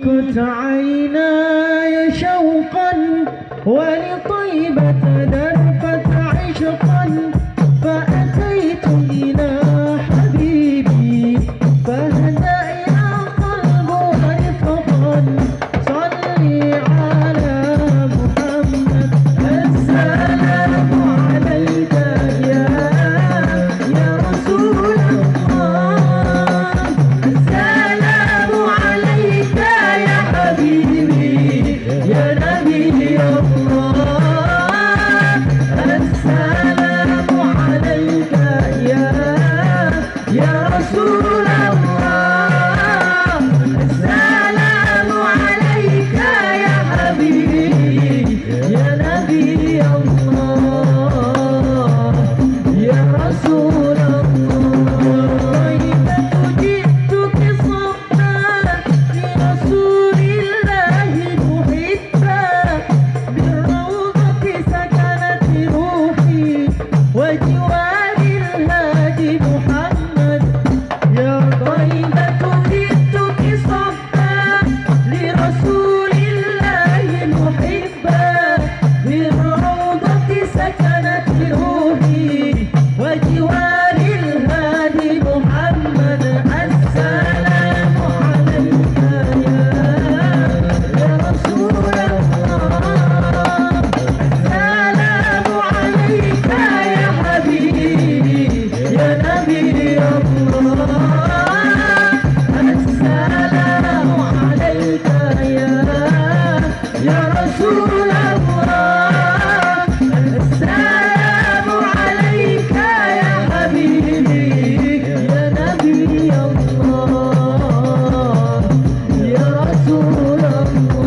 قد عيناي شوقا ولطيبة دربت عشقا فأتيت إلى حبيبي فاهدأ يا قلب رفقا صلي على محمد. السلام عليك يا رسول الله، السلام عليك يا حبيبي يا نبي الله، السلام عليك يا رسول الله، السلام عليك يا حبيبي يا نبي الله يا رسول الله. جئتك صفا لرسول الله محبا بالروضة سكنت روحي وجوار الهادي محمد. يا طيبة جئتك صفا لرسول الله محبا بالروضة سكنت روحي وجوار الهادي محمد. السلام عليك يا رسول الله، السلام عليك يا حبيبي يا نبي الله، السلام عليك يا رسول الله، السلام عليك يا حبيبي يا نبي الله يا رسول الله.